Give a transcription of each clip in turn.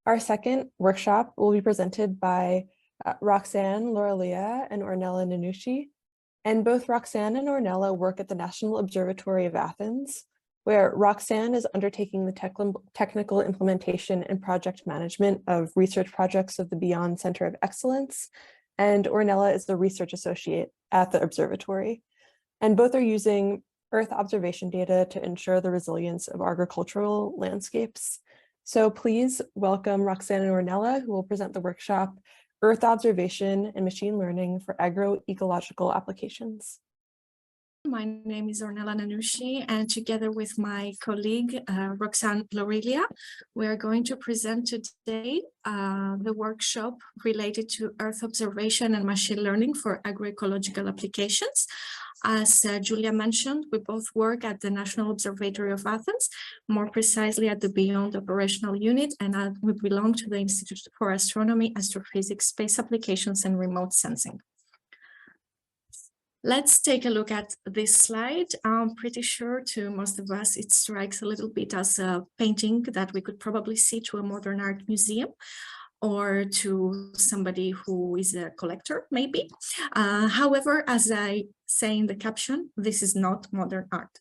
Our second workshop will be presented by Roxanne Lorelia and Ornella Nanushi. And both Roxanne and Ornella work at the National Observatory of Athens, where Roxanne is undertaking the technical implementation and project management of research projects of the Beyond Center of Excellence, and Ornella is the research associate at the observatory. And both are using Earth observation data to ensure the resilience of agricultural landscapes. So please welcome Roxanne and Ornella, who will present the workshop, Earth Observation and Machine Learning for Agroecological Applications. My name is Ornella Nanushi, and together with my colleague, Roxanne Lorelia, we are going to present today the workshop related to Earth observation and machine learning for agroecological applications. As Julia mentioned, we both work at the National Observatory of Athens, more precisely at the Beyond Operational Unit, and we belong to the Institute for Astronomy, Astrophysics, Space Applications, and Remote Sensing. Let's take a look at this slide. I'm pretty sure to most of us it strikes a little bit as a painting that we could probably see to a modern art museum or to somebody who is a collector, maybe. However, as I say in the caption, this is not modern art.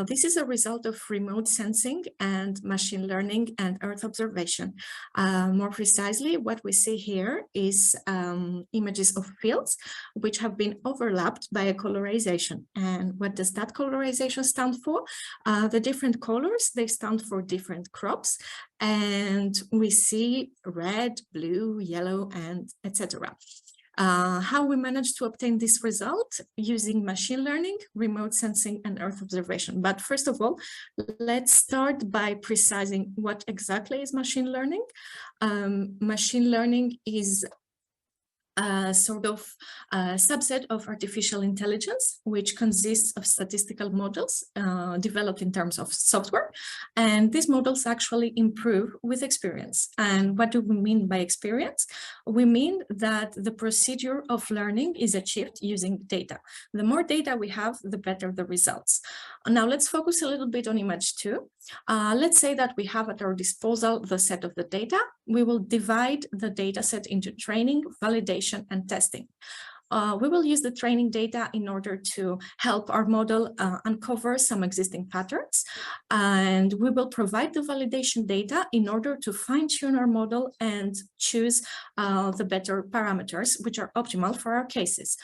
This is a result of remote sensing and machine learning and Earth observation. More precisely, what we see here is images of fields which have been overlapped by a colorization. And what does that colorization stand for? The different colors, they stand for different crops. And we see red, blue, yellow, and etc. How we managed to obtain this result using machine learning, remote sensing, and Earth observation. But first of all, let's start by precising what exactly is machine learning. Machine learning is a sort of subset of artificial intelligence, which consists of statistical models developed in terms of software. And these models actually improve with experience. And what do we mean by experience? We mean that the procedure of learning is achieved using data. The more data we have, the better the results. Now let's focus a little bit on image 2. Let's say that we have at our disposal the set of the data. We will divide the data set into training, validation, and testing. We will use the training data in order to help our model uncover some existing patterns. And we will provide the validation data in order to fine-tune our model and choose the better parameters, which are optimal for our cases.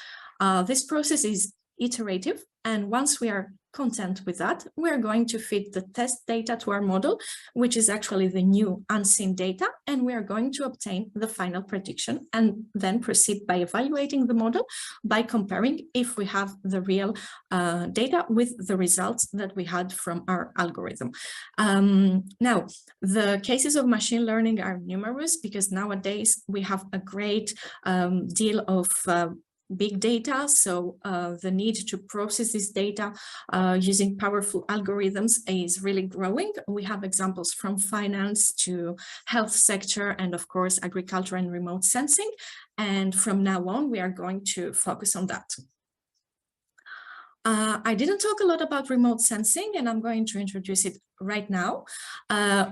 This process is iterative, and once we are content with that, we're going to feed the test data to our model, which is actually the new unseen data, and we are going to obtain the final prediction and then proceed by evaluating the model by comparing if we have the real data with the results that we had from our algorithm. Now, the cases of machine learning are numerous because nowadays we have a great deal of big data, so the need to process this data using powerful algorithms is really growing. We have examples from finance to health sector and of course agriculture and remote sensing, and from now on we are going to focus on that. I didn't talk a lot about remote sensing, and I'm going to introduce it right now.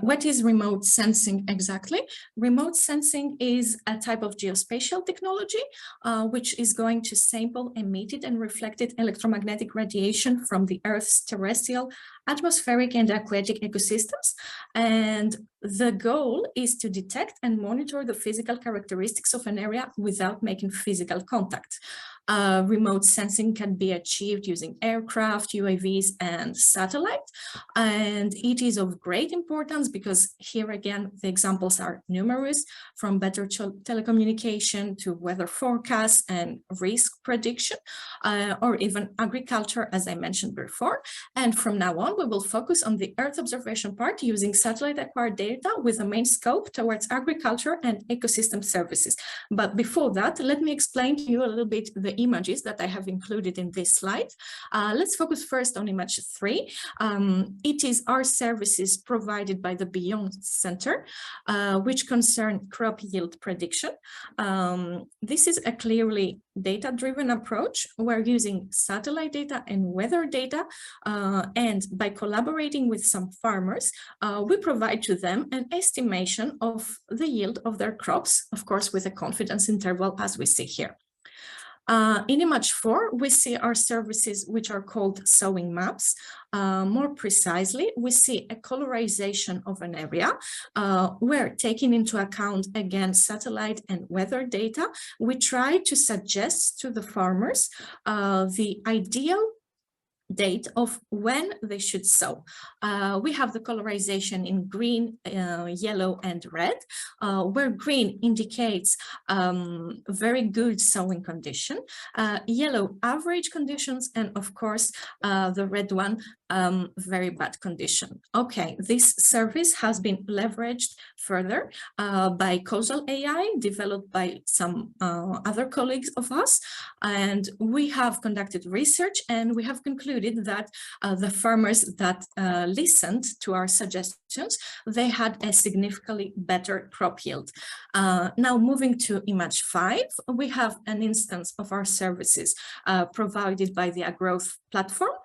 What is remote sensing exactly? Remote sensing is a type of geospatial technology which is going to sample emitted and reflected electromagnetic radiation from the Earth's terrestrial, atmospheric, and aquatic ecosystems. And the goal is to detect and monitor the physical characteristics of an area without making physical contact. Remote sensing can be achieved using aircraft, UAVs, and satellite. And it is of great importance because here again, the examples are numerous, from better telecommunication to weather forecasts and risk prediction, or even agriculture, as I mentioned before. And from now on, we will focus on the Earth observation part using satellite acquired data with a main scope towards agriculture and ecosystem services. But before that, let me explain to you a little bit the images that I have included in this slide. Let's focus first on image 3. It is our services provided by the Beyond Center, which concern crop yield prediction. This is a clearly data-driven approach. We're using satellite data and weather data, and by collaborating with some farmers, we provide to them an estimation of the yield of their crops, of course, with a confidence interval as we see here. In image 4, we see our services which are called sowing maps. More precisely, we see a colorization of an area where, taking into account again satellite and weather data, we try to suggest to the farmers the ideal date of when they should sow. We have the colorization in green, yellow, and red, where green indicates very good sowing condition, yellow average conditions, and of course the red one very bad condition. Okay, this service has been leveraged further by causal AI developed by some other colleagues of us, and we have conducted research and we have concluded that the farmers that listened to our suggestions, they had a significantly better crop yield. Now moving to image 5, we have an instance of our services provided by the Agroecological platform,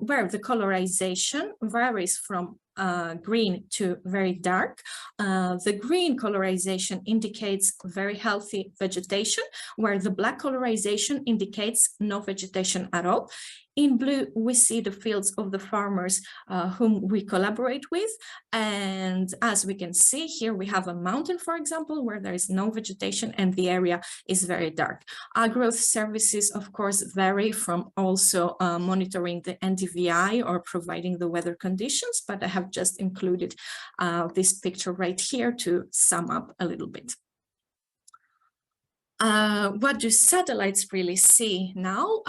where the colorization varies from green to very dark. The green colorization indicates very healthy vegetation, where the black colorization indicates no vegetation at all. In blue, we see the fields of the farmers whom we collaborate with. And as we can see here, we have a mountain, for example, where there is no vegetation and the area is very dark. Our growth services, of course, vary from also monitoring the NDVI or providing the weather conditions, but I have just included this picture right here to sum up a little bit. What do satellites really see now?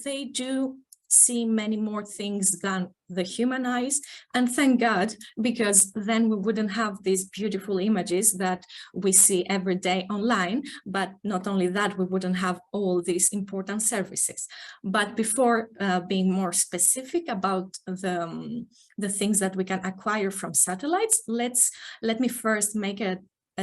They do see many more things than the human eyes, and thank God, because then we wouldn't have these beautiful images that we see every day online. But not only that, we wouldn't have all these important services. But before being more specific about the things that we can acquire from satellites, let me first make a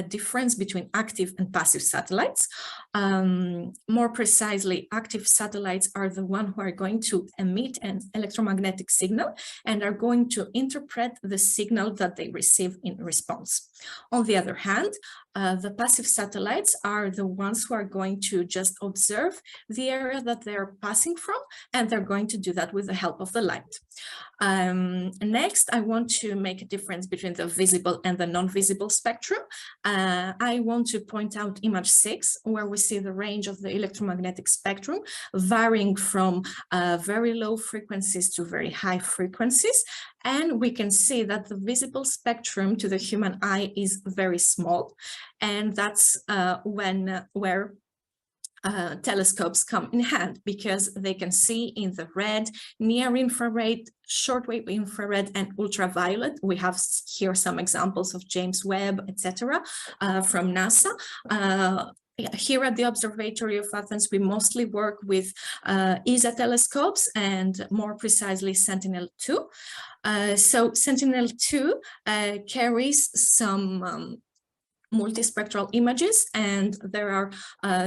difference between active and passive satellites. More precisely, active satellites are the ones who are going to emit an electromagnetic signal and are going to interpret the signal that they receive in response. On the other hand, the passive satellites are the ones who are going to just observe the area that they're passing from, and they're going to do that with the help of the light. Next, I want to make a difference between the visible and the non-visible spectrum. I want to point out image 6, where we see the range of the electromagnetic spectrum varying from very low frequencies to very high frequencies. And we can see that the visible spectrum to the human eye is very small. And that's where telescopes come in hand, because they can see in the red, near infrared, shortwave infrared, and ultraviolet. We have here some examples of James Webb, etc., from NASA. Here at the Observatory of Athens, we mostly work with ESA telescopes, and more precisely Sentinel-2. So Sentinel-2 carries some multispectral images, and there are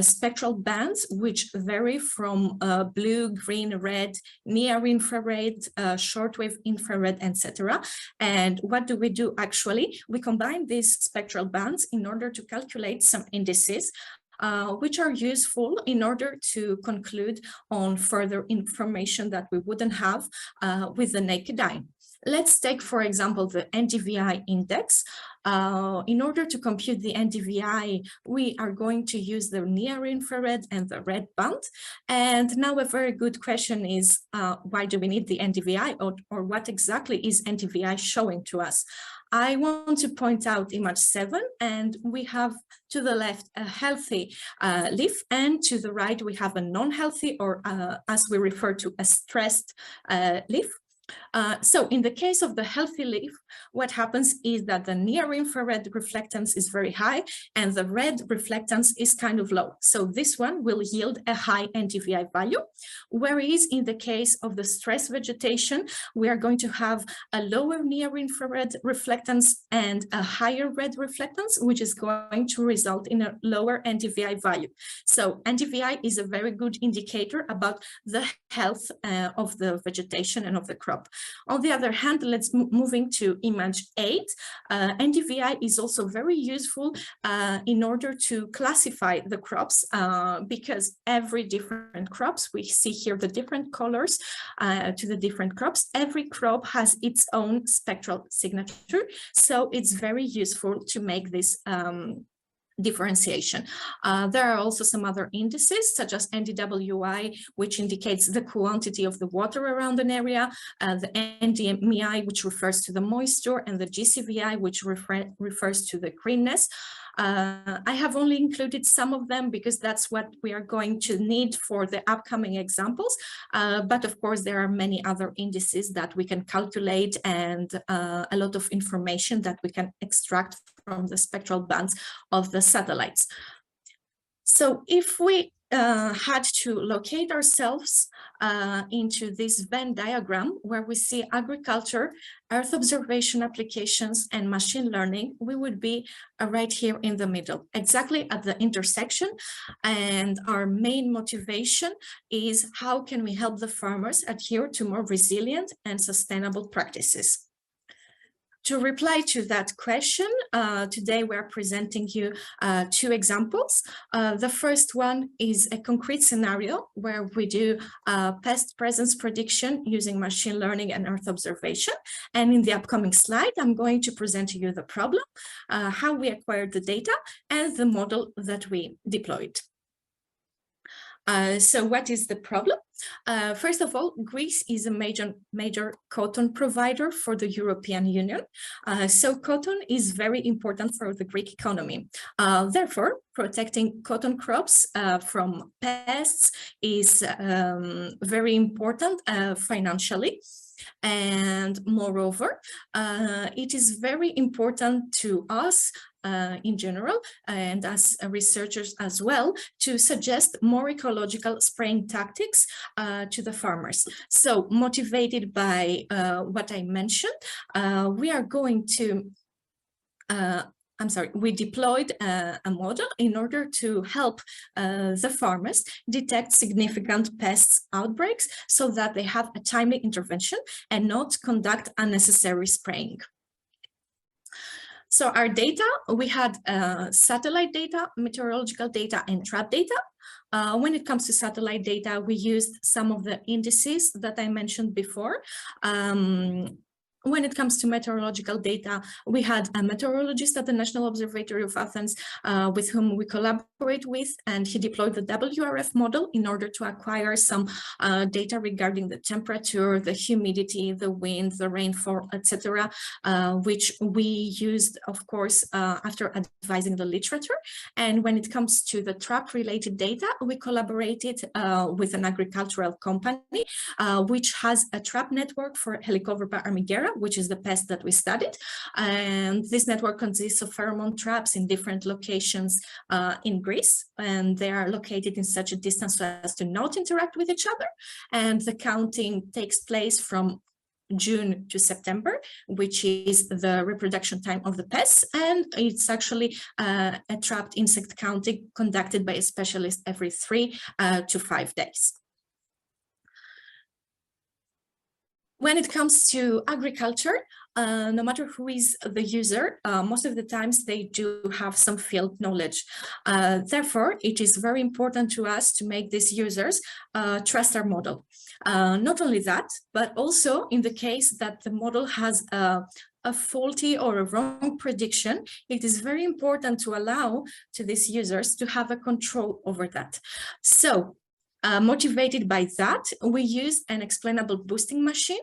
spectral bands which vary from blue, green, red, near infrared, shortwave infrared, etc. And what do we do actually? We combine these spectral bands in order to calculate some indices which are useful in order to conclude on further information that we wouldn't have with the naked eye. Let's take, for example, the NDVI index. In order to compute the NDVI, we are going to use the near infrared and the red band. And now a very good question is, why do we need the NDVI, or what exactly is NDVI showing to us? I want to point out image 7, and we have to the left a healthy leaf, and to the right we have a non-healthy, or as we refer to, a stressed leaf. So in the case of the healthy leaf, what happens is that the near-infrared reflectance is very high and the red reflectance is kind of low. So this one will yield a high NDVI value, whereas in the case of the stress vegetation, we are going to have a lower near-infrared reflectance and a higher red reflectance, which is going to result in a lower NDVI value. So NDVI is a very good indicator about the health of the vegetation and of the crop. On the other hand, let's moving to image 8. NDVI is also very useful in order to classify the crops because every different crops, we see here the different colors to the different crops. Every crop has its own spectral signature, so it's very useful to make this differentiation. There are also some other indices such as NDWI, which indicates the quantity of the water around an area, the NDMI, which refers to the moisture, and the GCVI, which refers to the greenness. I have only included some of them because that's what we are going to need for the upcoming examples. But of course, there are many other indices that we can calculate and a lot of information that we can extract from the spectral bands of the satellites. So if we had to locate ourselves into this Venn diagram where we see agriculture, Earth observation applications, and machine learning, we would be right here in the middle, exactly at the intersection. And our main motivation is how can we help the farmers adhere to more resilient and sustainable practices? To reply to that question, today we're presenting you two examples. The first one is a concrete scenario where we do pest presence prediction using machine learning and Earth observation. And in the upcoming slide, I'm going to present to you the problem, how we acquired the data, and the model that we deployed. So what is the problem? First of all, Greece is a major cotton provider for the European Union. So cotton is very important for the Greek economy. Therefore, protecting cotton crops from pests is very important financially. And moreover, it is very important to us in general, and as researchers as well, to suggest more ecological spraying tactics to the farmers. So motivated by what I mentioned, we are going to we deployed a model in order to help the farmers detect significant pests outbreaks so that they have a timely intervention and not conduct unnecessary spraying. So our data, we had satellite data, meteorological data, and trap data. When it comes to satellite data, we used some of the indices that I mentioned before. When it comes to meteorological data, we had a meteorologist at the National Observatory of Athens with whom we collaborate with, and he deployed the WRF model in order to acquire some data regarding the temperature, the humidity, the wind, the rainfall, etc., which we used, of course, after advising the literature. And when it comes to the trap-related data, we collaborated with an agricultural company, which has a trap network for Helicoverpa armigera, which is the pest that we studied. And this network consists of pheromone traps in different locations in Greece, and they are located in such a distance so as to not interact with each other. And the counting takes place from June to September, which is the reproduction time of the pests, and it's actually a trapped insect counting conducted by a specialist every 3 to 5 days. When it comes to agriculture, no matter who is the user, most of the times they do have some field knowledge. Therefore, it is very important to us to make these users trust our model. Not only that, but also in the case that the model has a faulty or a wrong prediction, it is very important to allow to these users to have a control over that. So Motivated by that, we use an explainable boosting machine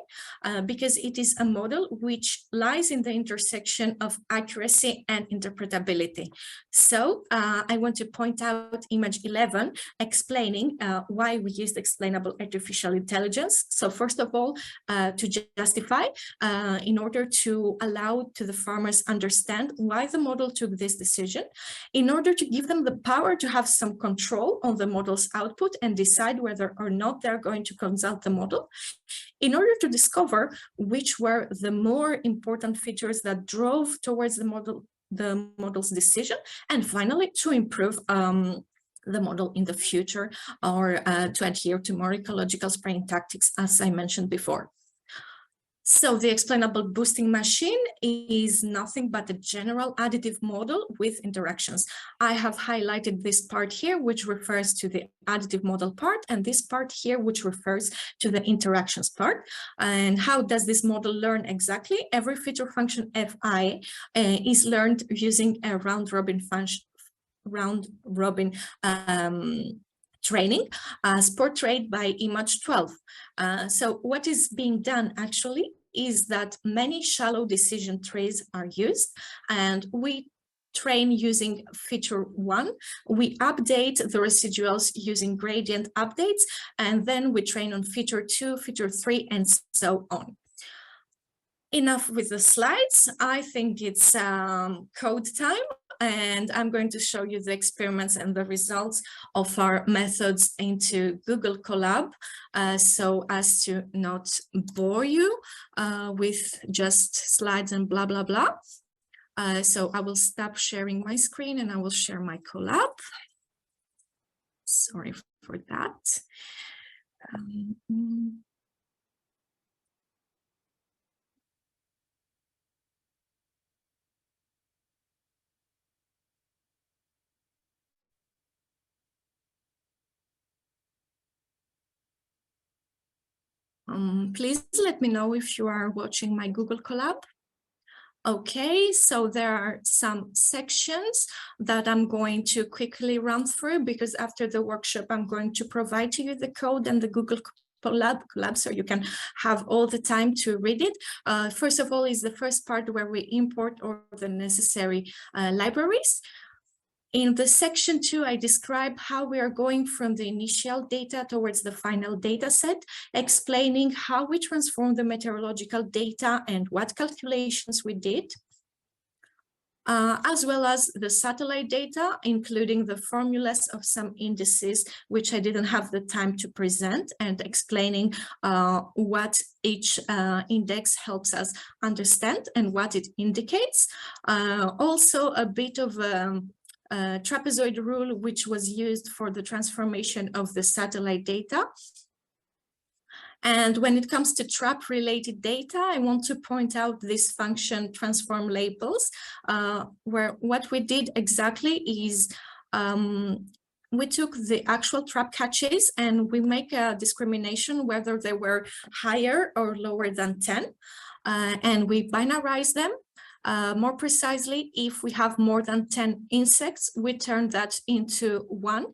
because it is a model which lies in the intersection of accuracy and interpretability. So I want to point out image 11, explaining why we used explainable artificial intelligence. So first of all, to justify, in order to allow to the farmers understand why the model took this decision, in order to give them the power to have some control on the model's output and decide whether or not they're going to consult the model, in order to discover which were the more important features that drove towards the model's decision, and finally to improve the model in the future, or to adhere to more ecological spraying tactics, as I mentioned before. So the explainable boosting machine is nothing but a general additive model with interactions. I have highlighted this part here, which refers to the additive model part, and this part here, which refers to the interactions part. And how does this model learn exactly? Every feature function fi is learned using a round-robin training, as portrayed by image 12. So what is being done actually is that many shallow decision trees are used, and we train using feature 1. We update the residuals using gradient updates, and then we train on feature 2, feature 3, and so on. Enough with the slides. I think it's code time, and I'm going to show you the experiments and the results of our methods into Google Colab, so as to not bore you with just slides and blah, blah, blah. So I will stop sharing my screen and I will share my Colab. Sorry for that. Please let me know if you are watching my Google Colab. Okay, so there are some sections that I'm going to quickly run through, because after the workshop, I'm going to provide to you the code and the Google Colab, so you can have all the time to read it. First of all is the first part where we import all the necessary libraries. In the section 2, I describe how we are going from the initial data towards the final data set, explaining how we transform the meteorological data and what calculations we did, as well as the satellite data, including the formulas of some indices, which I didn't have the time to present, and explaining what each index helps us understand and what it indicates. Also a bit of trapezoid rule, which was used for the transformation of the satellite data. And when it comes to trap-related data, I want to point out this function transform labels, where what we did exactly is we took the actual trap catches and we make a discrimination whether they were higher or lower than 10, and we binarize them. More precisely, if we have more than 10 insects, we turn that into 1,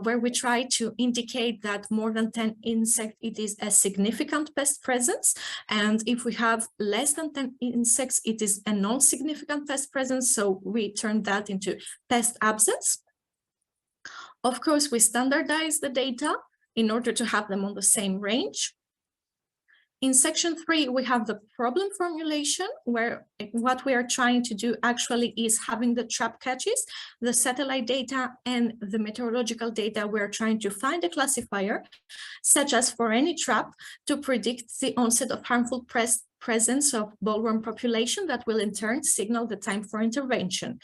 where we try to indicate that more than 10 insects, it is a significant pest presence. And if we have less than 10 insects, it is a non-significant pest presence. So we turn that into pest absence. Of course, we standardize the data in order to have them on the same range. In section 3, we have the problem formulation, where what we are trying to do actually is having the trap catches, the satellite data, and the meteorological data. We're trying to find a classifier, such as for any trap, to predict the onset of harmful presence of bollworm population that will in turn signal the time for intervention.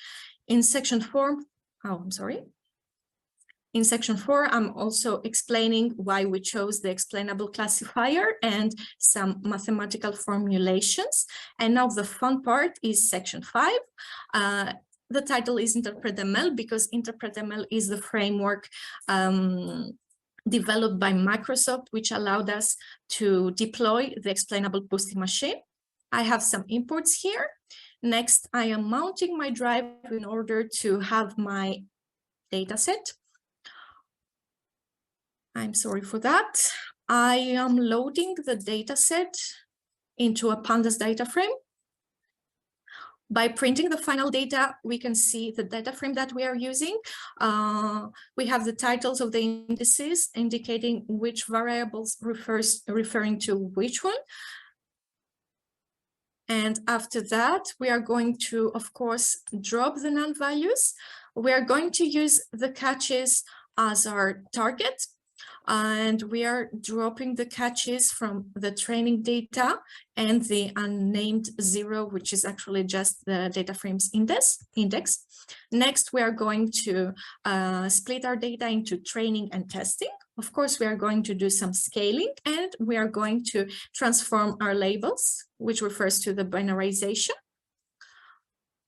In section 4, In section 4, I'm also explaining why we chose the explainable classifier and some mathematical formulations. And now the fun part is section 5. The title is InterpretML because InterpretML is the framework developed by Microsoft, which allowed us to deploy the explainable boosting machine. I have some imports here. Next, I am mounting my drive in order to have my data set. I'm sorry for that. I am loading the data set into a pandas data frame. By printing the final data, we can see the data frame that we are using. We have the titles of the indices indicating which variables referring to which one. And after that, we are going to, of course, drop the null values. We are going to use the catches as our target. And we are dropping the catches from the training data and the unnamed 0, which is actually just the data frames index. Next, we are going to split our data into training and testing. Of course, we are going to do some scaling, and we are going to transform our labels, which refers to the binarization.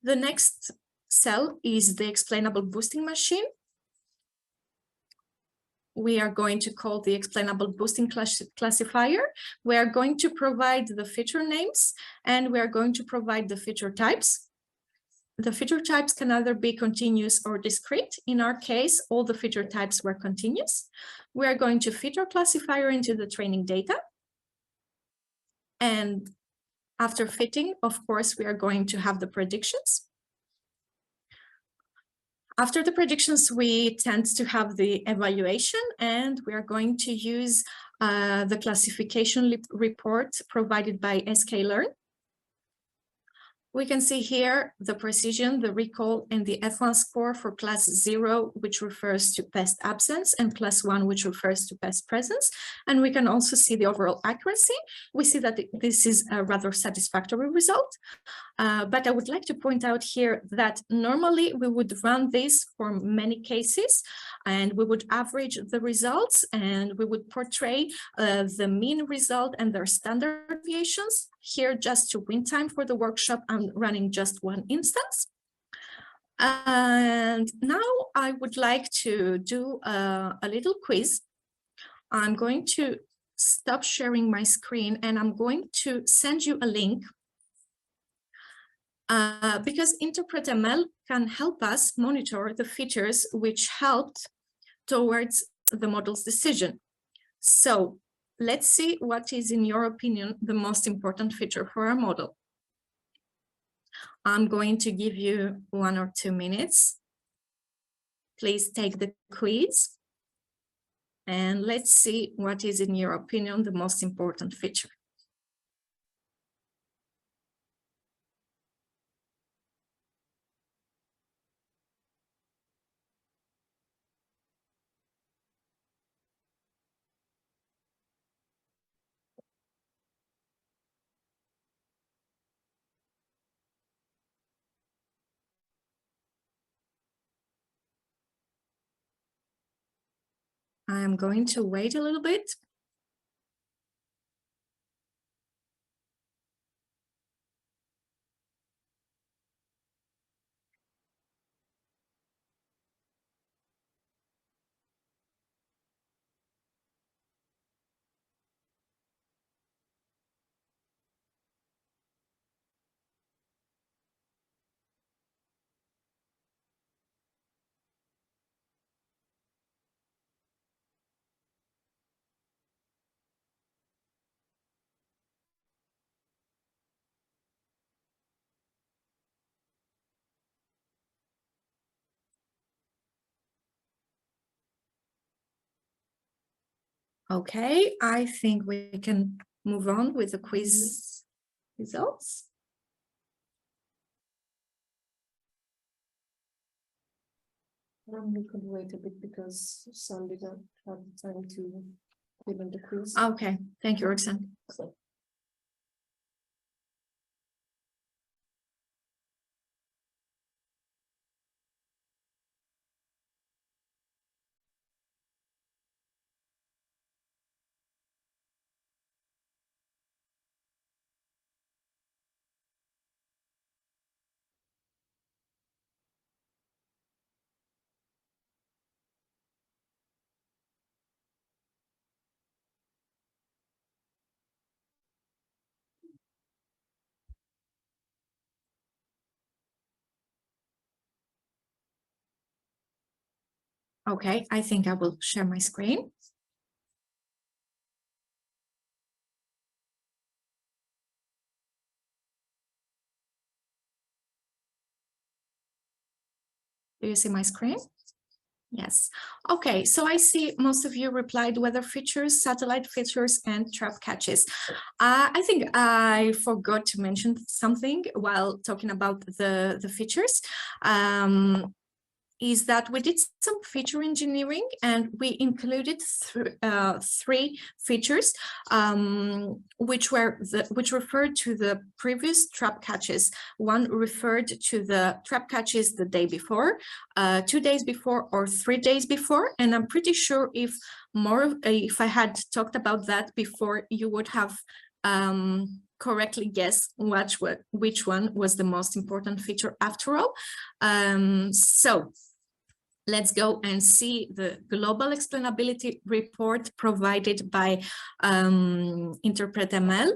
The next cell is the explainable boosting machine. We are going to call the explainable boosting classifier. We are going to provide the feature names, and we are going to provide the feature types. The feature types can either be continuous or discrete. In our case, all the feature types were continuous. We are going to fit our classifier into the training data. And after fitting, of course, we are going to have the predictions. After the predictions, we tend to have the evaluation, and we are going to use the classification report provided by sklearn. We can see here the precision, the recall, and the F1 score for class 0, which refers to pest absence, and class 1, which refers to pest presence. And we can also see the overall accuracy. We see that this is a rather satisfactory result. But I would like to point out here that normally we would run this for many cases, and we would average the results, and we would portray the mean result and their standard deviations. Here, just to win time for the workshop, I'm running just one instance. And now I would like to do a little quiz. I'm going to stop sharing my screen, and I'm going to send you a link because InterpretML can help us monitor the features which helped towards the model's decision. So let's see what is, in your opinion, the most important feature for our model. I'm going to give you 1 or 2 minutes. Please take the quiz. And let's see what is, in your opinion, the most important feature. I'm going to wait a little bit. Okay, I think we can move on with the quiz results. We could wait a bit because some didn't have time to fill in the quiz. Okay, thank you, Roxanne. Okay, I think I will share my screen. Do you see my screen? Yes. Okay, so I see most of you replied weather features, satellite features, and trap catches. I think I forgot to mention something while talking about the features. Is that we did some feature engineering and we included three features which referred to the previous trap catches. One referred to the trap catches the day before, 2 days before, or 3 days before. And I'm pretty sure if I had talked about that before, you would have correctly guess which one was the most important feature after all. So let's go and see the global explainability report provided by InterpretML.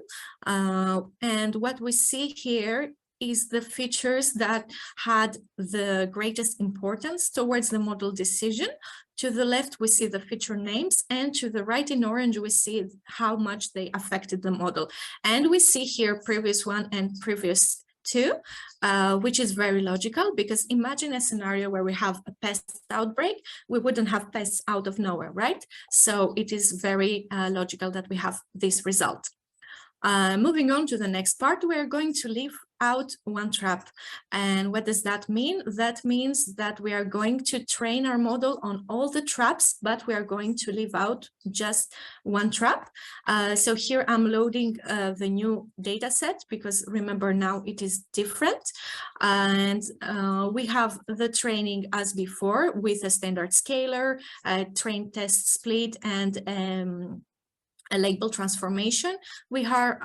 And what we see here is the features that had the greatest importance towards the model decision. To the left, we see the feature names, and to the right in orange, we see how much they affected the model. And we see here previous one and previous two, which is very logical, because imagine a scenario where we have a pest outbreak. We wouldn't have pests out of nowhere, right? So it is very logical that we have this result. Moving on to the next part, we're going to leave out one trap. And what does that mean? That means that we are going to train our model on all the traps, but we are going to leave out just one trap. So here I'm loading the new data set, because remember now it is different. And we have the training as before with a standard scalar, train test split, and a label transformation. We have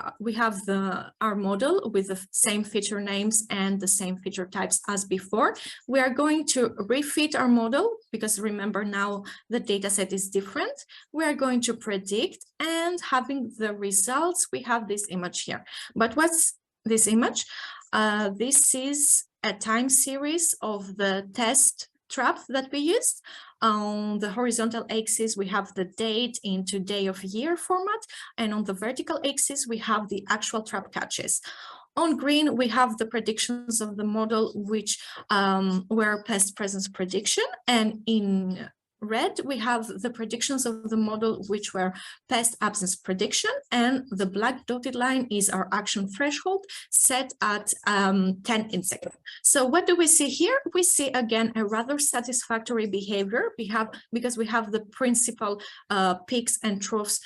our model with the same feature names and the same feature types as before. We are going to refit our model, because remember now the data set is different. We are going to predict, and having the results, we have this image here. But what's this image? This is a time series of the test trap that we used. On the horizontal axis, we have the date into day of year format, and on the vertical axis, we have the actual trap catches. On green, we have the predictions of the model, which were pest presence prediction, and in red, we have the predictions of the model, which were pest absence prediction, and the black dotted line is our action threshold set at 10 insects. So what do we see here? We see again a rather satisfactory behavior because we have the principal peaks and troughs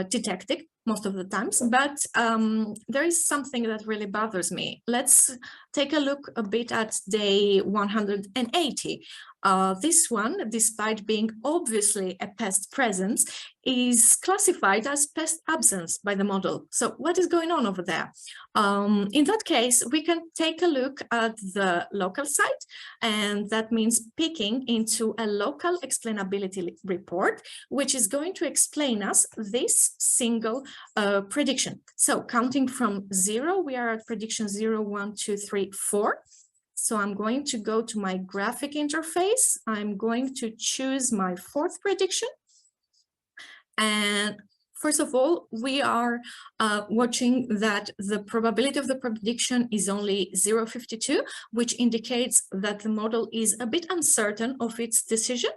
detected most of the times, but there is something that really bothers me. Let's take a look a bit at day 180. This one, despite being obviously a pest presence, is classified as pest absence by the model. So what is going on over there? In that case, we can take a look at the local site, and that means picking into a local explainability report, which is going to explain us this single prediction. So counting from 0, we are at prediction 0, 1, 2, 3, 4. So I'm going to go to my graphic interface. I'm going to choose my 4th prediction. And first of all, we are watching that the probability of the prediction is only 0.52, which indicates that the model is a bit uncertain of its decision.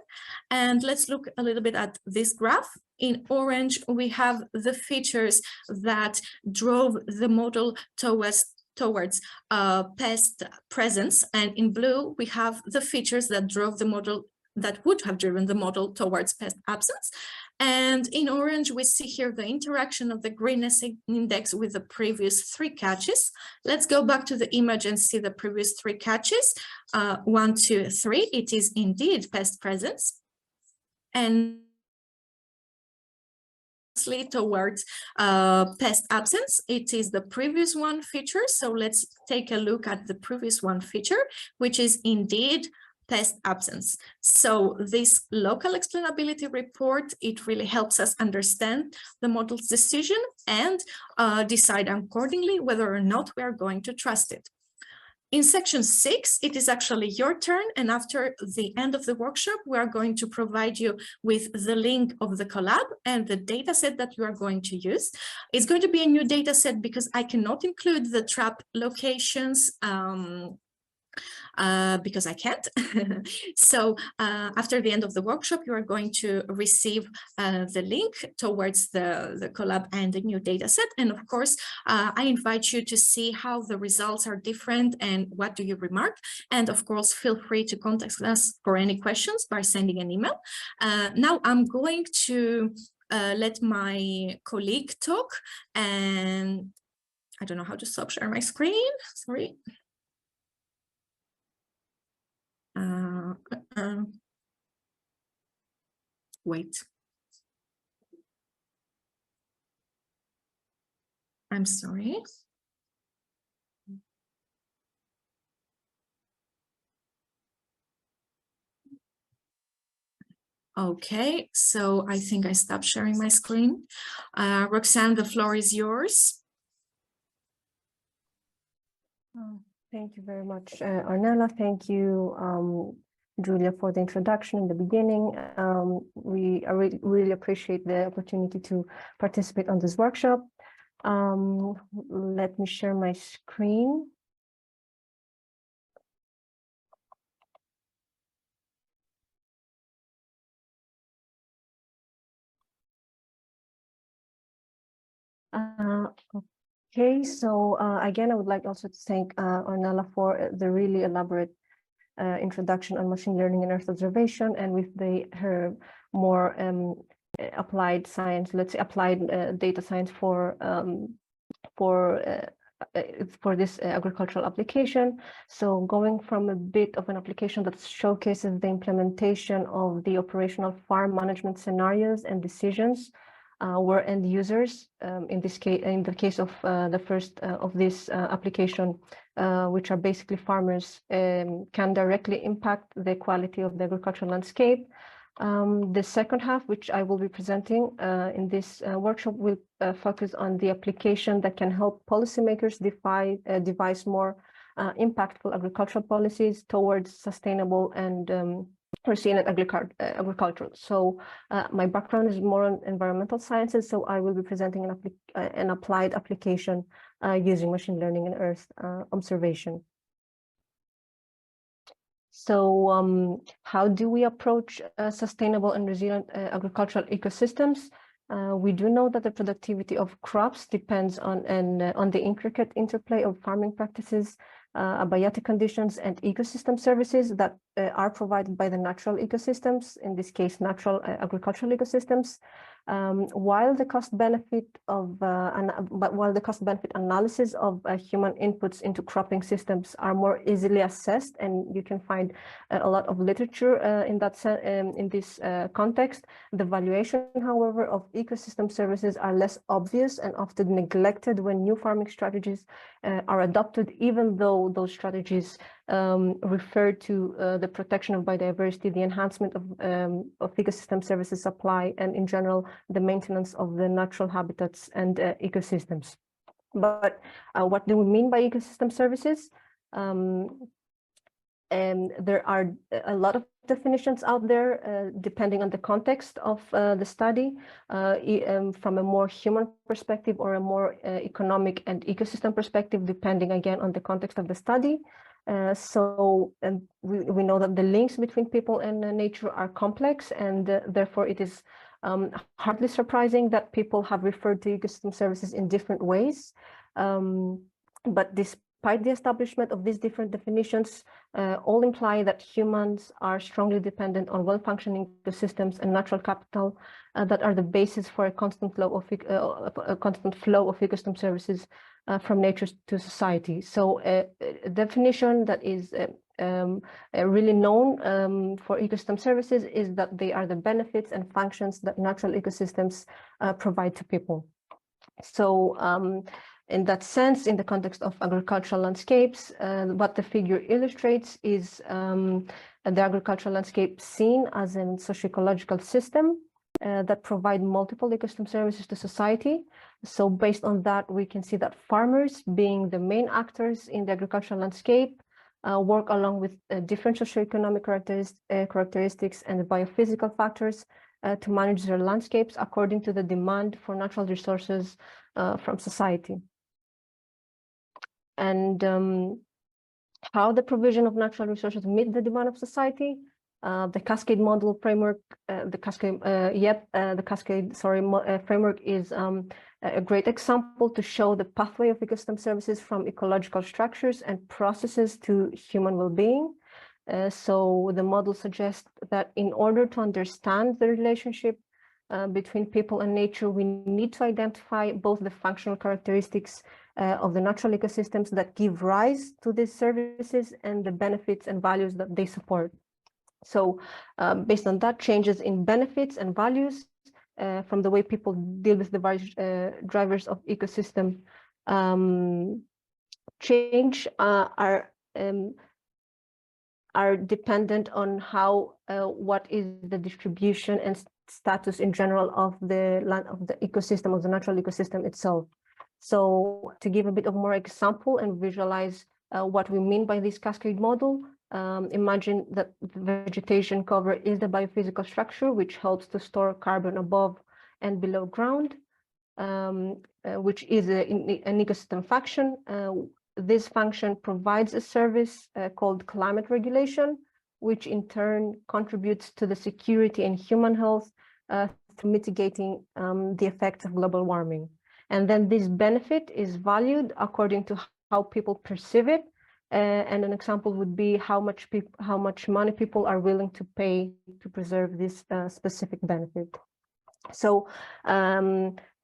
And let's look a little bit at this graph. In orange, we have the features that drove the model towards pest presence, and in blue we have the features that drove the model, that would have driven the model towards pest absence. And in orange we see here the interaction of the greenness index with the previous 3 catches. Let's go back to the image and see the previous 3 catches. 1, 2, 3, it is indeed pest presence, and towards pest absence, it is the previous one feature. So let's take a look at the previous one feature, which is indeed pest absence. So this local explainability report, it really helps us understand the model's decision and decide accordingly whether or not we are going to trust it. In section 6, it is actually your turn, and after the end of the workshop, we are going to provide you with the link of the collab and the data set that you are going to use. It's going to be a new data set because I cannot include the trap locations because I can't. So after the end of the workshop, you are going to receive the link towards the collab and the new data set. And of course, I invite you to see how the results are different and what do you remark. And of course, feel free to contact us for any questions by sending an email. Now I'm going to let my colleague talk, and I don't know how to stop share my screen, sorry. Wait. I'm sorry. Okay, so I think I stopped sharing my screen. Roxanne, the floor is yours. Thank you very much, Ornella. Thank you, Julia, for the introduction in the beginning. I really appreciate the opportunity to participate on this workshop. Let me share my screen. Okay, so again, I would like also to thank Ornella for the really elaborate introduction on machine learning and Earth observation, and with her more applied science, let's say applied data science for this agricultural application. So going from a bit of an application that showcases the implementation of the operational farm management scenarios and decisions where end users, in the case of the first of this application, which are basically farmers, can directly impact the quality of the agricultural landscape. The second half, which I will be presenting in this workshop, will focus on the application that can help policymakers devise more impactful agricultural policies towards sustainable and resilient agriculture. So my background is more on environmental sciences, so I will be presenting an applied application using machine learning and Earth observation. So how do we approach sustainable and resilient agricultural ecosystems? We do know that the productivity of crops depends on the intricate interplay of farming practices, abiotic conditions, and ecosystem services that are provided by the natural ecosystems, in this case, natural agricultural ecosystems. While the cost-benefit analysis of human inputs into cropping systems are more easily assessed, and you can find a lot of literature in this context, the valuation, however, of ecosystem services are less obvious and often neglected when new farming strategies are adopted, even though those strategies refer to the protection of biodiversity, the enhancement of ecosystem services supply, and in general, the maintenance of the natural habitats and ecosystems. But what do we mean by ecosystem services? And there are a lot of definitions out there, depending on the context of the study, from a more human perspective or a more economic and ecosystem perspective, depending again on the context of the study. We know that the links between people and nature are complex, and therefore it is hardly surprising that people have referred to ecosystem services in different ways. But despite the establishment of these different definitions, all imply that humans are strongly dependent on well-functioning ecosystems and natural capital that are the basis for a constant flow of ecosystem services from nature to society. So a definition that is really known for ecosystem services is that they are the benefits and functions that natural ecosystems provide to people. So in that sense, in the context of agricultural landscapes, what the figure illustrates is the agricultural landscape seen as a socio-ecological system that provide multiple ecosystem services to society. So based on that, we can see that farmers, being the main actors in the agricultural landscape, work along with different socioeconomic characteristics and biophysical factors to manage their landscapes according to the demand for natural resources from society. And how the provision of natural resources meet the demand of society. The cascade model framework, framework is a great example to show the pathway of ecosystem services from ecological structures and processes to human well-being. So the model suggests that in order to understand the relationship between people and nature, we need to identify both the functional characteristics of the natural ecosystems that give rise to these services and the benefits and values that they support. So based on that, changes in benefits and values from the way people deal with the various drivers of ecosystem change are dependent on how what is the distribution and status in general of the land, of the ecosystem, of the natural ecosystem itself. So to give a bit of more example and visualize what we mean by this cascade model, imagine that the vegetation cover is the biophysical structure, which helps to store carbon above and below ground, which is an ecosystem function. This function provides a service called climate regulation, which in turn contributes to the security and human health through mitigating the effects of global warming. And then this benefit is valued according to how people perceive it. And an example would be how much money people are willing to pay to preserve this specific benefit. So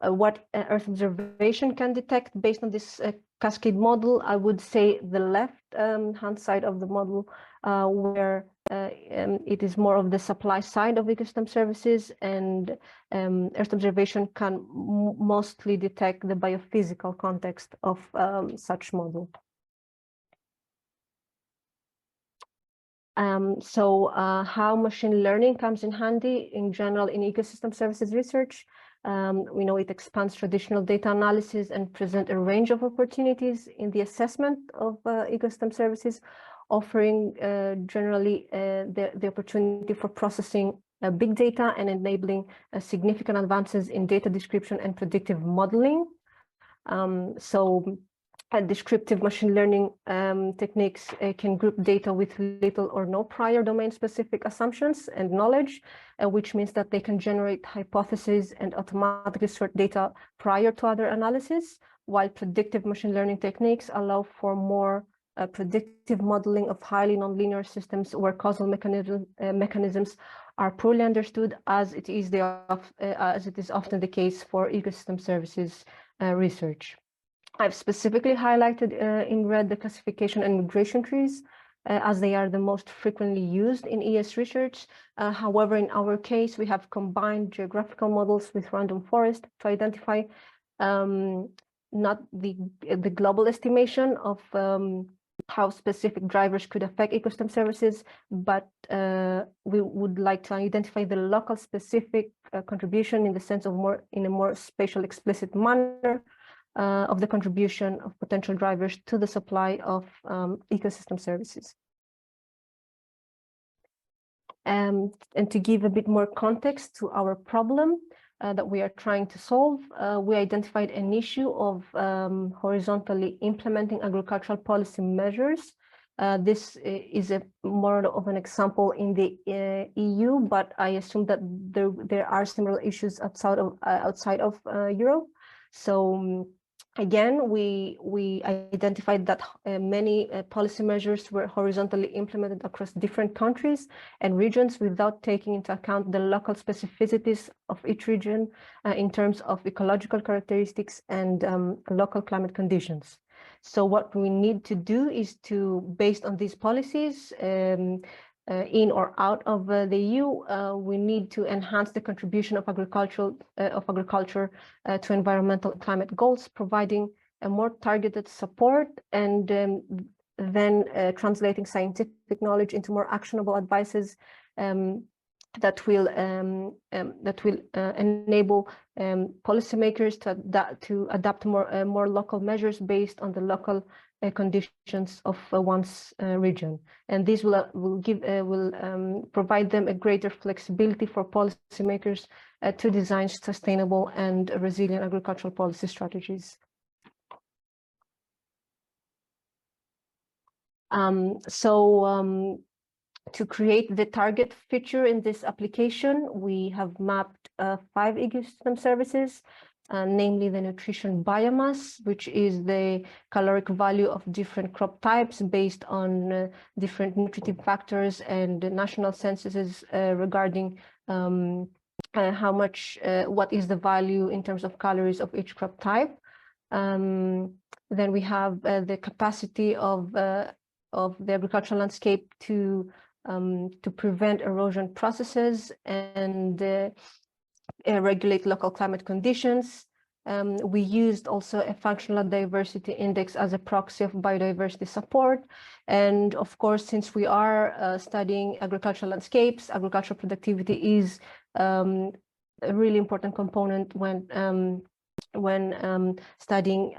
what Earth observation can detect based on this cascade model, I would say the left hand side of the model, where it is more of the supply side of ecosystem services, and Earth observation can mostly detect the biophysical context of such model. How machine learning comes in handy in general in ecosystem services research. We know it expands traditional data analysis and present a range of opportunities in the assessment of ecosystem services, offering generally the opportunity for processing big data and enabling significant advances in data description and predictive modeling. Descriptive machine learning techniques can group data with little or no prior domain-specific assumptions and knowledge, which means that they can generate hypotheses and automatically sort data prior to other analysis, while predictive machine learning techniques allow for more predictive modeling of highly nonlinear systems where causal mechanisms are poorly understood, as it is often the case for ecosystem services research. I've specifically highlighted in red the classification and migration trees, as they are the most frequently used in ES research. However, in our case, we have combined geographical models with random forest to identify not the global estimation of how specific drivers could affect ecosystem services, but we would like to identify the local specific contribution in the sense of in a more spatial explicit manner of the contribution of potential drivers to the supply of ecosystem services. And to give a bit more context to our problem that we are trying to solve, we identified an issue of horizontally implementing agricultural policy measures. This is more of an example in the EU, but I assume that there are similar issues outside of Europe. So again, we identified that many policy measures were horizontally implemented across different countries and regions without taking into account the local specificities of each region in terms of ecological characteristics and local climate conditions. So what we need to do is to, based on these policies, in or out of the EU, we need to enhance the contribution of agriculture to environmental climate goals, providing a more targeted support, and then translating scientific knowledge into more actionable advices that will enable policymakers to adapt more local measures based on the local conditions of one's region, and this will provide them a greater flexibility for policymakers to design sustainable and resilient agricultural policy strategies. To create the target feature in this application, we have mapped 5 ecosystem services, namely the nutrition biomass, which is the caloric value of different crop types based on different nutritive factors and national censuses regarding how much, what is the value in terms of calories of each crop type. Then we have the capacity of the agricultural landscape to prevent erosion processes and regulate local climate conditions. We used also a functional diversity index as a proxy of biodiversity support. And of course, since we are studying agricultural landscapes, agricultural productivity is a really important component when studying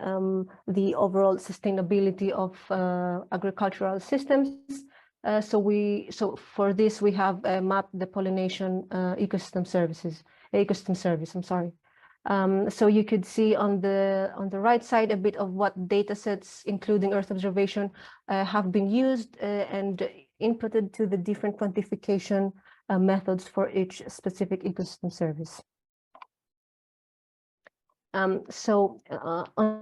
the overall sustainability of agricultural systems. So for this, we have mapped the pollination ecosystem service. I'm sorry. So you could see on the right side a bit of what data sets, including Earth observation, have been used and inputted to the different quantification methods for each specific ecosystem service. On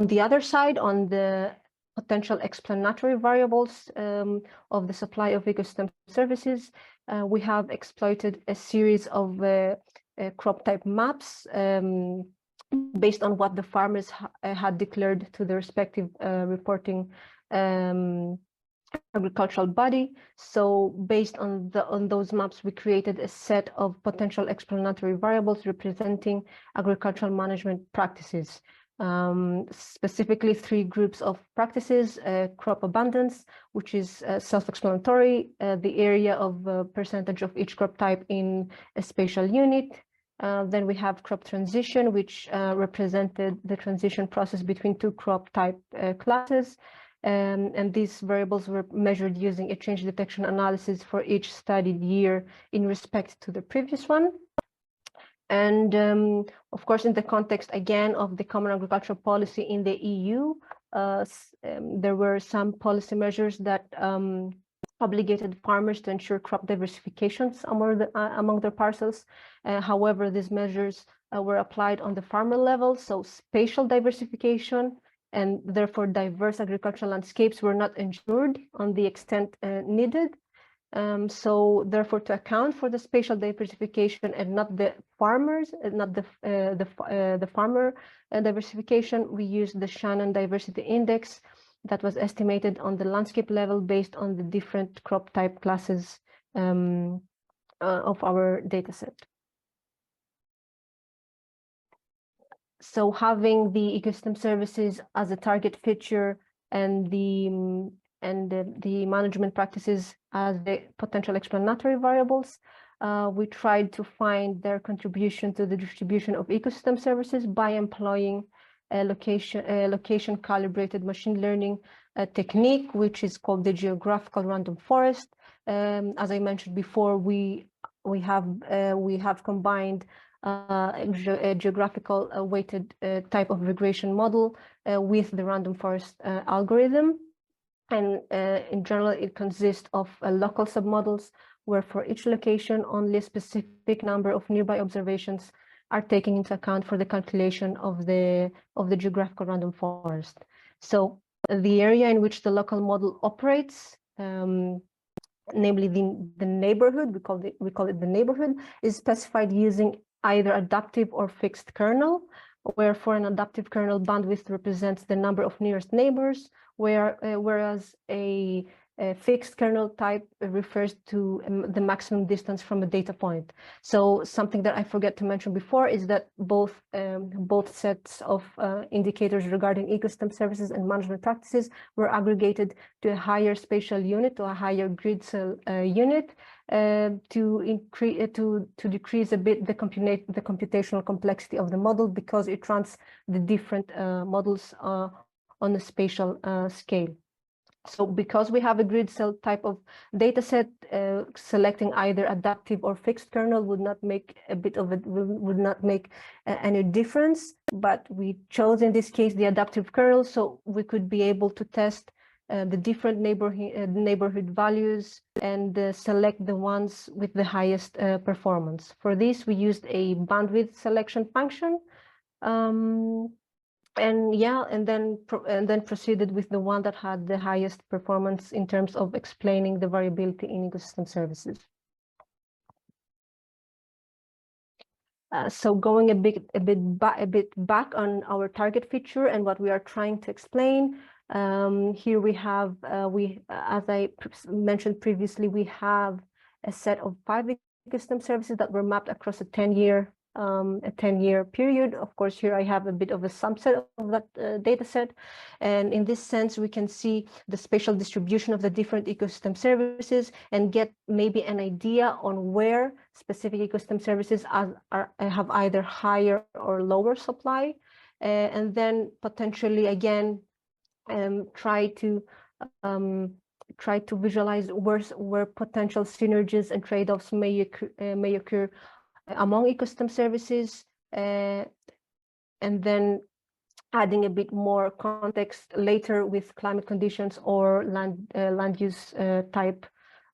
the other side, on the potential explanatory variables of the supply of ecosystem services, we have exploited a series of crop type maps based on what the farmers had declared to the respective reporting agricultural body. So based on those maps, we created a set of potential explanatory variables representing agricultural management practices. Specifically 3 groups of practices: crop abundance, which is self-explanatory, the area of percentage of each crop type in a spatial unit. Then we have crop transition, which represented the transition process between 2 crop type classes. And these variables were measured using a change detection analysis for each studied year in respect to the previous one. And of course, in the context, again, of the Common Agricultural Policy in the EU, there were some policy measures that obligated farmers to ensure crop diversifications among their parcels. However, these measures were applied on the farmer level, so spatial diversification and therefore diverse agricultural landscapes were not ensured on the extent needed. So therefore, to account for the spatial diversification and not the farmers, not the farmer diversification, we used the Shannon Diversity Index that was estimated on the landscape level based on the different crop type classes of our dataset. So having the ecosystem services as a target feature and the management practices as the potential explanatory variables, we tried to find their contribution to the distribution of ecosystem services by employing a location calibrated machine learning technique, which is called the geographical random forest. As I mentioned before, we have combined a geographical weighted type of regression model with the random forest algorithm. And in general, it consists of local submodels where for each location, only a specific number of nearby observations are taken into account for the calculation of the geographical random forest. So the area in which the local model operates, namely the neighborhood, we call it the neighborhood, is specified using either adaptive or fixed kernel, where for an adaptive kernel, bandwidth represents the number of nearest neighbors, whereas a fixed kernel type refers to the maximum distance from a data point. So something that I forgot to mention before is that both sets of indicators regarding ecosystem services and management practices were aggregated to a higher spatial unit, to a higher grid cell unit, to decrease a bit the computational complexity of the model, because it runs the different models on a spatial scale. So because we have a grid cell type of data set, selecting either adaptive or fixed kernel would not make any difference, but we chose in this case the adaptive kernel, so we could be able to test the different neighborhood values and select the ones with the highest performance. For this, we used a bandwidth selection function, and then proceeded with the one that had the highest performance in terms of explaining the variability in ecosystem services. So going a bit back on our target feature and what we are trying to explain. Here we have, as I mentioned previously, we have a set of 5 ecosystem services that were mapped across a 10-year period. Of course, here I have a bit of a subset of that data set. And in this sense, we can see the spatial distribution of the different ecosystem services and get maybe an idea on where specific ecosystem services have either higher or lower supply. And then potentially, again, try to visualize where potential synergies and trade-offs may occur among ecosystem services, and then adding a bit more context later with climate conditions or land use type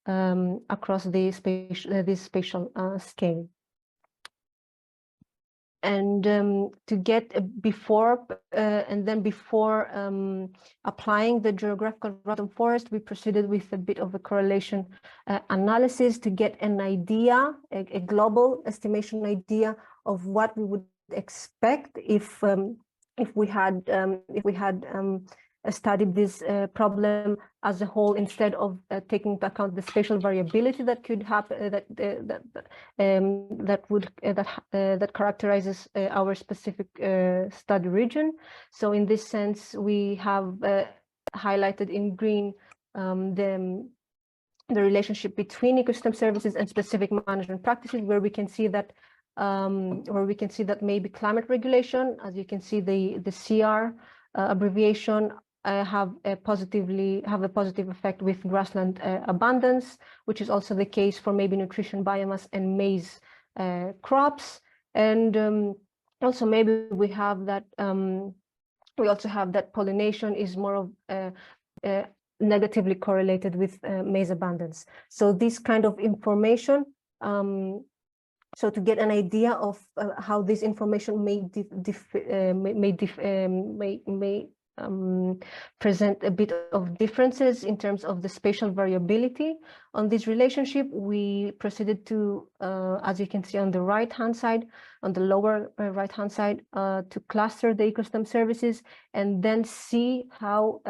across this spatial scale. And to get before applying the geographical random forest, we proceeded with a bit of a correlation analysis to get an idea, a global estimation idea of what we would expect if we had studied this problem as a whole, instead of taking into account the spatial variability that could happen, that characterizes our specific study region. So in this sense, we have highlighted in green the relationship between ecosystem services and specific management practices, where we can see that maybe climate regulation, as you can see, the CR abbreviation, have a positive effect with grassland abundance, which is also the case for maybe nutrition biomass and maize crops. And also maybe we have that also have that pollination is more of negatively correlated with maize abundance. So this kind of information, so to get an idea of how this information may present a bit of differences in terms of the spatial variability on this relationship, we proceeded to, as you can see on the right-hand side, on the lower right-hand side, to cluster the ecosystem services and then see how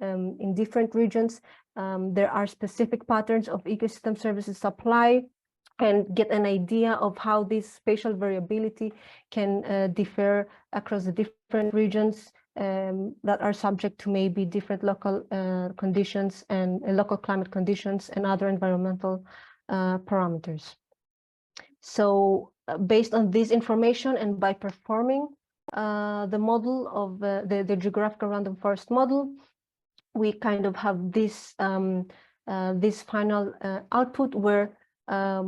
in different regions there are specific patterns of ecosystem services supply, and get an idea of how this spatial variability can differ across the different regions that are subject to maybe different local conditions and local climate conditions and other environmental parameters. So based on this information and by performing the model of the geographical random forest model, we kind of have this this final output where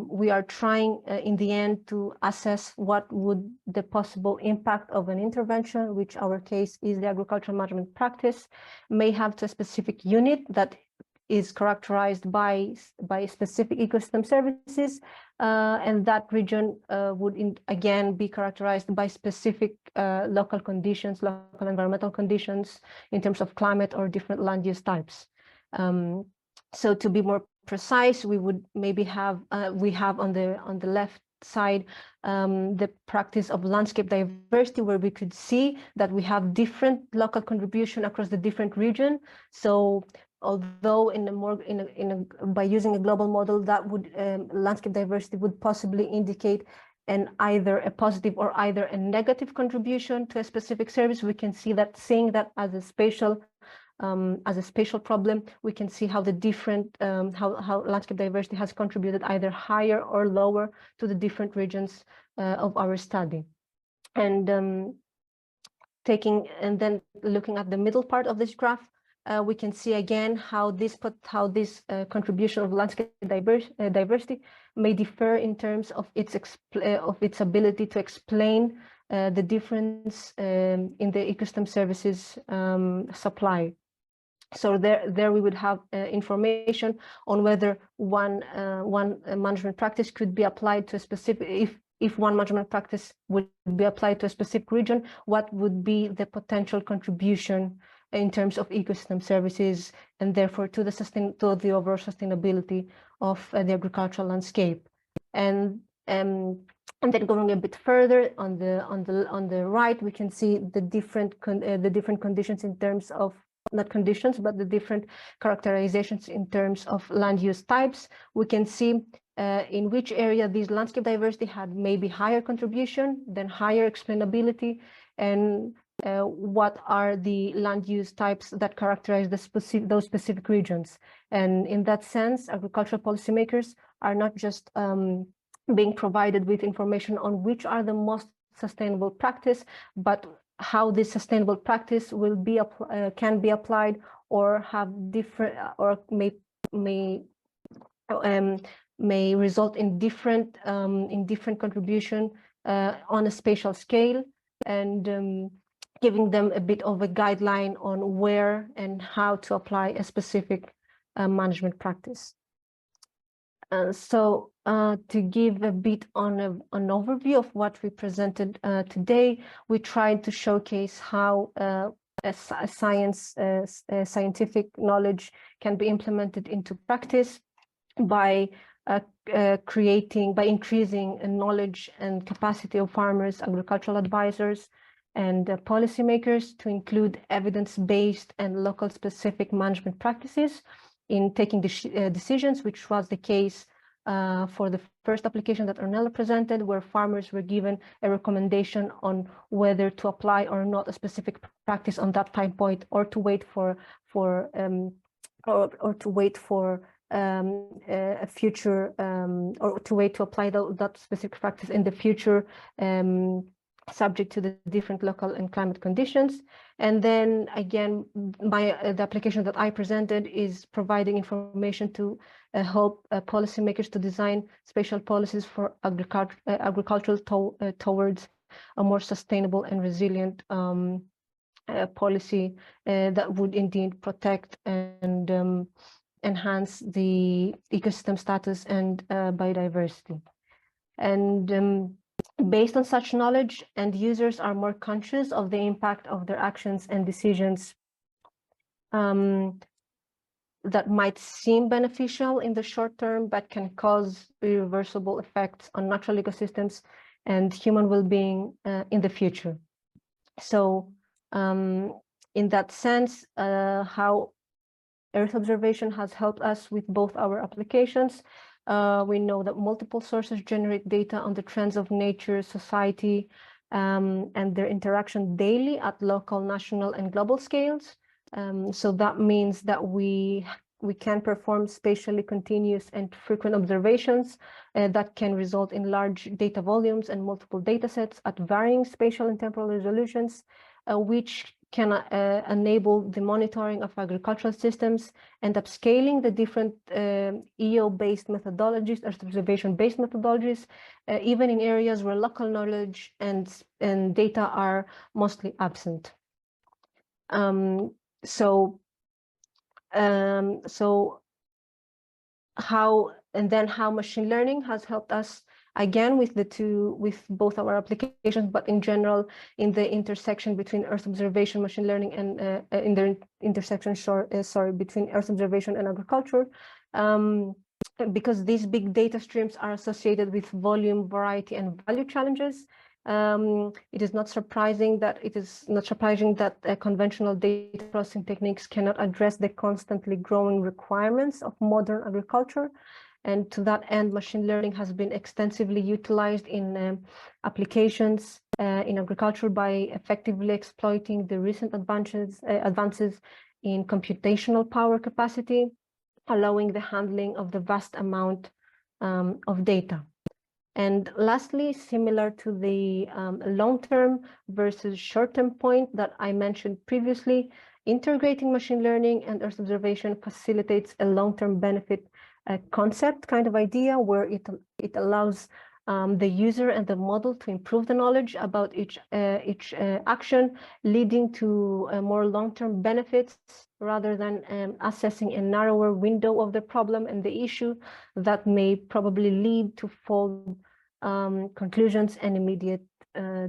we are trying in the end to assess what would the possible impact of an intervention, which our case is the agricultural management practice, may have to a specific unit that is characterized by specific ecosystem services, and that region would again be characterized by specific local conditions, local environmental conditions in terms of climate or different land use types. So to be more precise, we would maybe have we have on the left side the practice of landscape diversity, where we could see that we have different local contribution across the different region. So although by using a global model, that would landscape diversity would possibly indicate either a positive or either a negative contribution to a specific service, we can see that seeing that as a spatial problem, we can see how the different how landscape diversity has contributed either higher or lower to the different regions of our study. And then looking at the middle part of this graph, we can see again how this contribution of landscape diversity may differ in terms of its ability to explain the difference in the ecosystem services supply. So there we would have information on whether one management practice could be applied to a specific, if one management practice would be applied to a specific region, what would be the potential contribution in terms of ecosystem services, and therefore to the overall sustainability of the agricultural landscape. And then going a bit further on the right, we can see the different conditions in terms of, not conditions, but the different characterizations in terms of land use types. We can see in which area this landscape diversity had maybe higher contribution, then higher explainability, and what are the land use types that characterize those specific regions. And in that sense, agricultural policymakers are not just being provided with information on which are the most sustainable practice, but how this sustainable practice will be can be applied, or have different, or may result in different contribution on a spatial scale, and giving them a bit of a guideline on where and how to apply a specific management practice. So to give a bit on an overview of what we presented today, we tried to showcase how scientific knowledge can be implemented into practice by increasing knowledge and capacity of farmers, agricultural advisors, and policymakers to include evidence-based and local specific management practices in taking decisions, which was the case for the first application that Ornella presented, where farmers were given a recommendation on whether to apply or not a specific practice on that time point, or to wait for a future, or to wait to apply that specific practice in the future, subject to the different local and climate conditions. And then again, the application that I presented is providing information to help policymakers to design spatial policies for agriculture towards a more sustainable and resilient policy that would indeed protect and enhance the ecosystem status and biodiversity. And based on such knowledge, end users are more conscious of the impact of their actions and decisions that might seem beneficial in the short term, but can cause irreversible effects on natural ecosystems and human well-being in the future. So in that sense, how Earth observation has helped us with both our applications. We know that multiple sources generate data on the trends of nature, society, and their interaction daily at local, national, and global scales. So that means that we can perform spatially continuous and frequent observations that can result in large data volumes and multiple data sets at varying spatial and temporal resolutions, which can enable the monitoring of agricultural systems and upscaling the different EO-based methodologies, Earth observation-based methodologies, even in areas where local knowledge and data are mostly absent. So how machine learning has helped us, again, with both our applications, but in general, in the intersection between Earth observation, machine learning, and in the intersection, between Earth observation and agriculture, because these big data streams are associated with volume, variety, and value challenges. It is not surprising that conventional data processing techniques cannot address the constantly growing requirements of modern agriculture. And to that end, machine learning has been extensively utilized in applications in agriculture by effectively exploiting the recent advances in computational power capacity, allowing the handling of the vast amount of data. And lastly, similar to the long-term versus short-term point that I mentioned previously, integrating machine learning and Earth observation facilitates a long-term benefit concept kind of idea, where it allows the user and the model to improve the knowledge about each action, leading to more long-term benefits rather than assessing a narrower window of the problem and the issue that may probably lead to false conclusions and immediate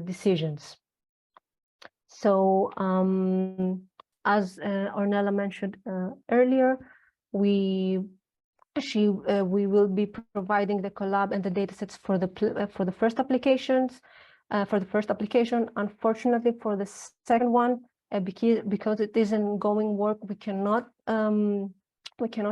decisions. So as Ornella mentioned earlier, we will be providing the collab and the datasets for the first applications, for the first application. Unfortunately, for the second one, because it is an ongoing work, we cannot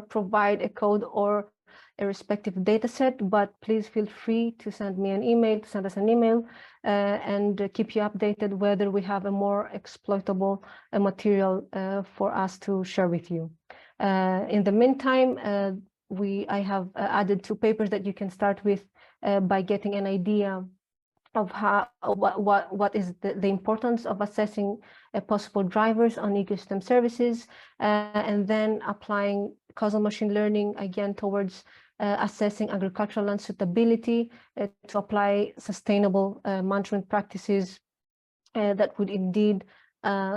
provide a code or a respective dataset. But please feel free to send me an email, send us an email, and keep you updated whether we have a more exploitable material for us to share with you. In the meantime, I have added 2 papers that you can start with by getting an idea of what is the importance of assessing possible drivers on ecosystem services, and then applying causal machine learning again towards assessing agricultural land suitability to apply sustainable management practices that would indeed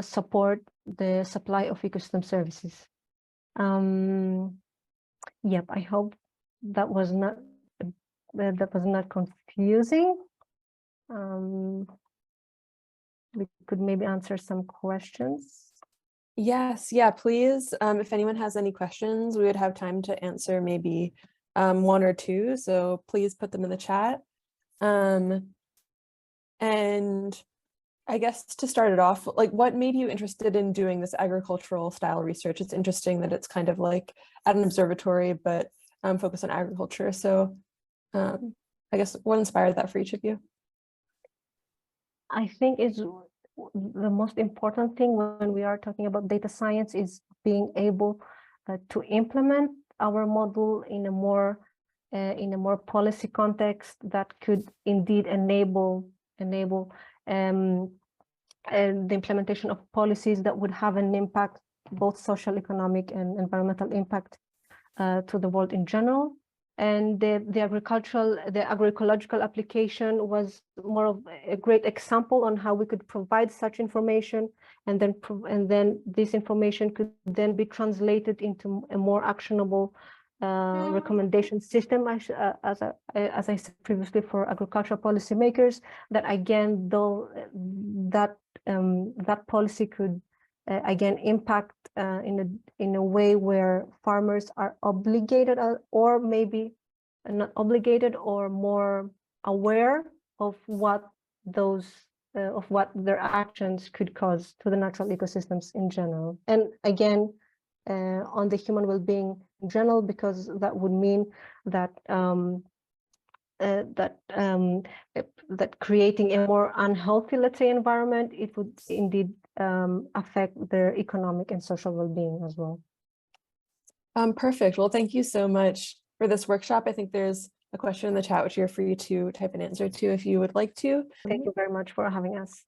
support the supply of ecosystem services. Yep, I hope that was not confusing. We could maybe answer some questions. Yes, yeah, please. If anyone has any questions, we would have time to answer maybe 1 or 2. So please put them in the chat. And I guess to start it off, like, what made you interested in doing this agricultural style research? It's interesting that it's kind of like at an observatory, but focused on agriculture. So I guess what inspired that for each of you? I think it's the most important thing when we are talking about data science is being able to implement our model in a more policy context that could indeed enable the implementation of policies that would have an impact, both social, economic, and environmental impact to the world in general. And the agroecological application was more of a great example on how we could provide such information, and then this information could then be translated into a more actionable recommendation system, as I said previously, for agricultural policymakers. That again, though, that policy could again impact in a way where farmers are obligated, or maybe not obligated, or more aware of what their actions could cause to the natural ecosystems in general, and again on the human well-being in general, because that would mean that that creating a more unhealthy, let's say, environment, it would indeed affect their economic and social well-being as well. Perfect. Well, thank you so much for this workshop. I think there's a question in the chat which you're free to type an answer to if you would like to. Thank you very much for having us.